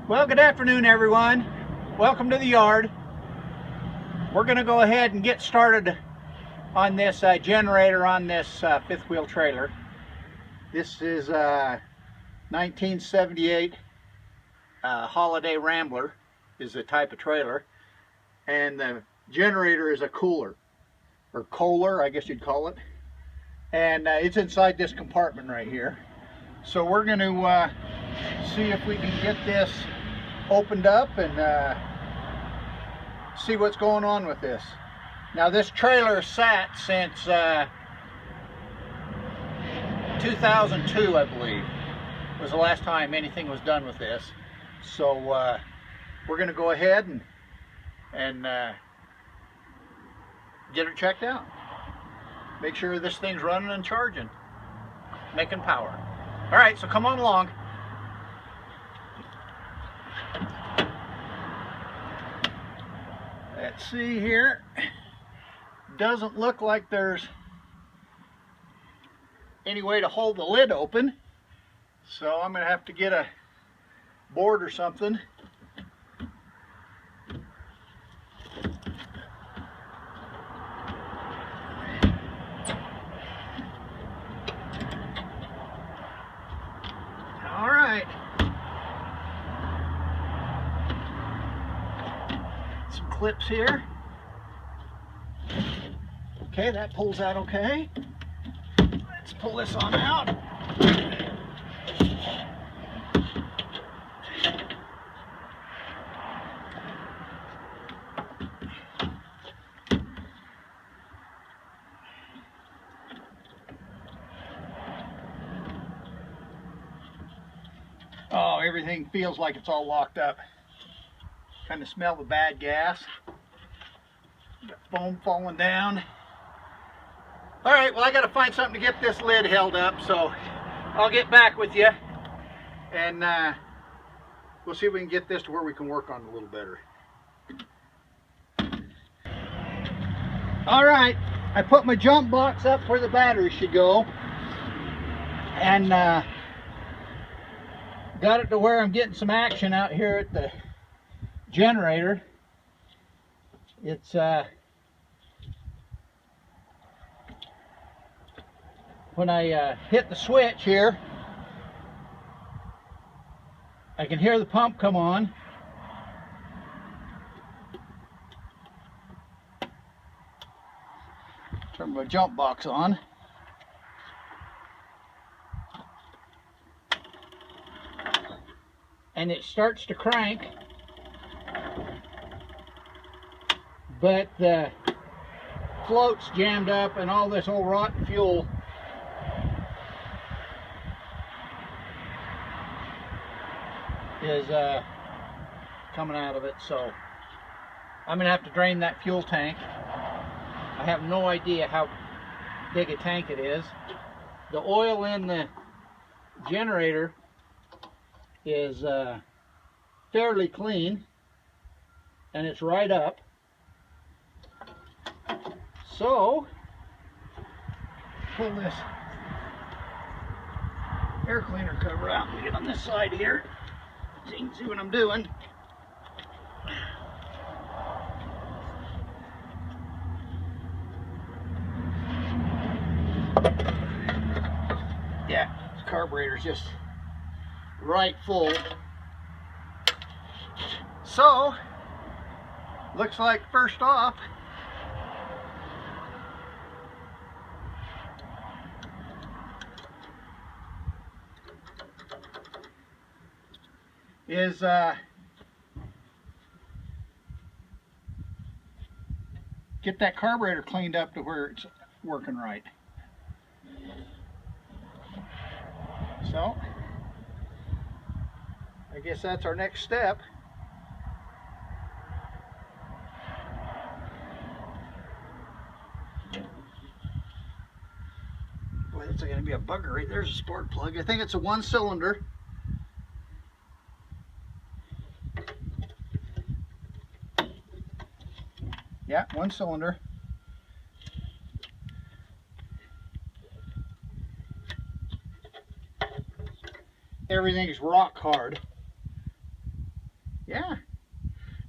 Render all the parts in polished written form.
Well, good afternoon, everyone. Welcome to the yard. We're going to go ahead and get started on this generator on this fifth wheel trailer. This is 1978 Holiday Rambler is the type of trailer, and the generator is a Kohler, or Kohler, I guess you'd call it, and it's inside this compartment right here. So we're going to see if we can get this opened up and see what's going on with this. Now, this trailer sat since 2002, I believe, was the last time anything was done with this. So we're going to go ahead and get it checked out. Make sure this thing's running and charging, making power. All right, so come on along. Let's see here. Doesn't look like there's any way to hold the lid open, so I'm going to have to get a board or something. All right. Some clips here. Okay, that pulls out okay. Let's pull this on out. Oh, everything feels like it's all locked up. Kind of smell the bad gas. Got foam falling down. All right, well, I got to find something to get this lid held up, so I'll get back with you, and we'll see if we can get this to where we can work on it a little better. All right, I put my jump box up where the battery should go, and got it to where I'm getting some action out here at the generator. It's when I hit the switch here, I can hear the pump come on. Turn my jump box on. And it starts to crank, but the float's jammed up and all this old rotten fuel is coming out of it, so I'm gonna have to drain that fuel tank. I have no idea how big a tank it is. The oil in the generator is fairly clean, and it's right up. So pull this air cleaner cover out and get on this side here so you can see what I'm doing. Yeah, this carburetor's just right full. So looks like first off is get that carburetor cleaned up to where it's working right. So I guess that's our next step. Boy, that's going to be a bugger right there's a spark plug. I think it's a 1-cylinder. Yeah, 1-cylinder. Everything is rock hard. Yeah.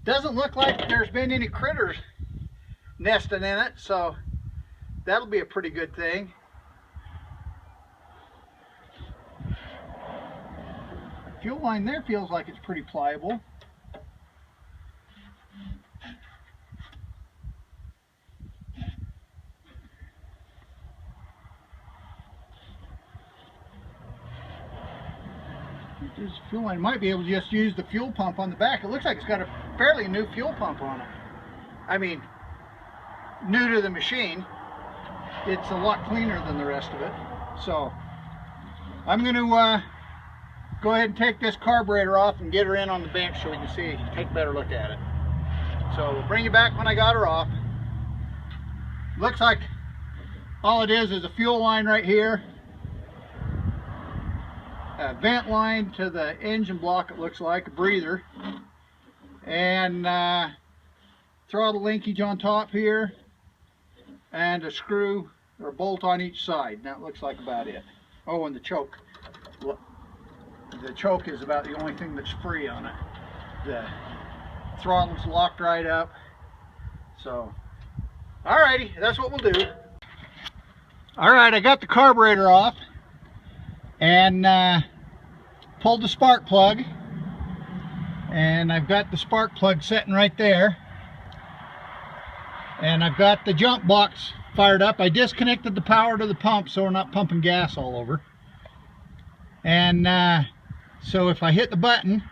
Doesn't look like there's been any critters nesting in it, so that'll be a pretty good thing. Fuel line there feels like it's pretty pliable. This fuel line might be able to just use the fuel pump on the back. It looks like it's got a fairly new fuel pump on it. I mean, new to the machine. It's a lot cleaner than the rest of it. So I'm going to go ahead and take this carburetor off and get her in on the bench so we can see, take a better look at it. So we'll bring you back when I got her off. Looks like all it is a fuel line right here, a vent line to the engine block, it looks like, a breather, and throttle linkage on top here, and a screw or a bolt on each side. That looks like about it. Oh, and the choke. The choke is about the only thing that's free on it. The throttle's locked right up. So, alrighty, that's what we'll do. Alright, I got the carburetor off and pulled the spark plug. And I've got the spark plug sitting right there. And I've got the jump box fired up. I disconnected the power to the pump so we're not pumping gas all over. And so if I hit the button,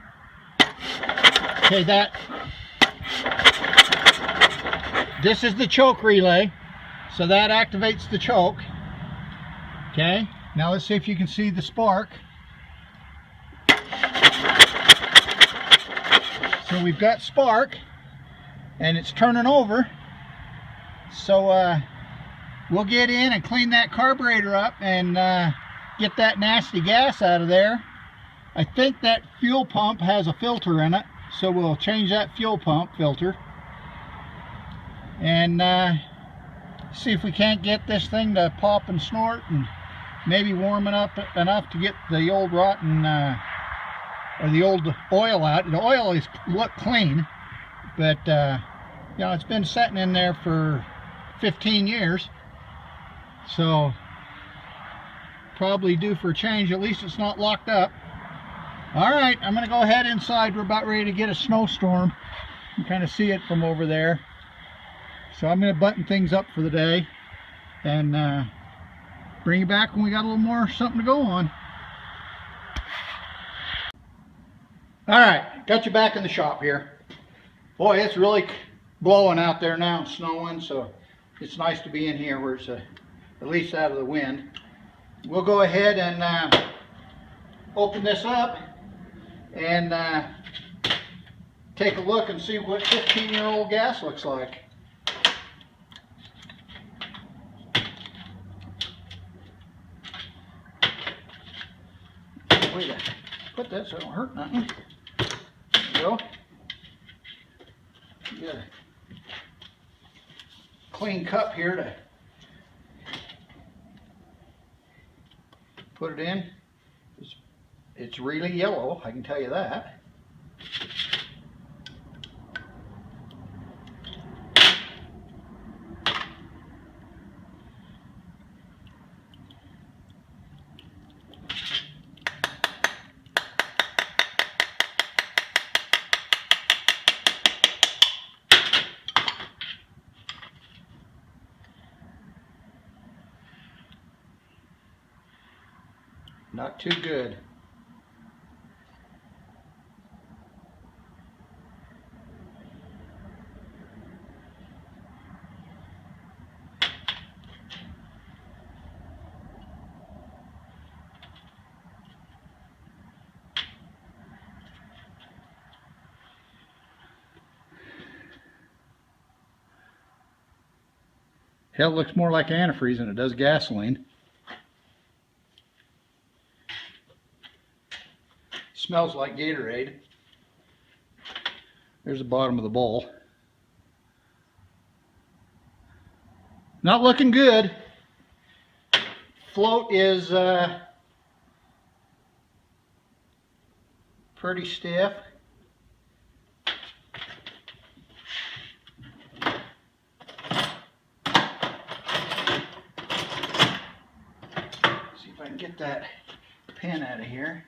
okay, this is the choke relay, so that activates the choke. Okay, now let's see if you can see the spark. So we've got spark and it's turning over. So we'll get in and clean that carburetor up and get that nasty gas out of there. I think that fuel pump has a filter in it, so we'll change that fuel pump filter and see if we can't get this thing to pop and snort and maybe warm it up enough to get the old rotten or the old oil out. The oil is look clean, but you know, it's been sitting in there for 15 years, so probably due for a change. At least it's not locked up. Alright, I'm going to go ahead inside. We're about ready to get a snowstorm. You can kind of see it from over there. So I'm going to button things up for the day and bring you back when we got a little more something to go on. Alright, got you back in the shop here. Boy, it's really blowing out there now, snowing, so it's nice to be in here where it's at least out of the wind. We'll go ahead and open this up and take a look and see what 15-year-old gas looks like. Way to put that so it don't hurt nothing. There we go. Get a clean cup here to put it in. It's really yellow, I can tell you that. Not too good. Hell, it looks more like antifreeze than it does gasoline. Smells like Gatorade. There's the bottom of the bowl. Not looking good. Float is pretty stiff. can get that pin out of here.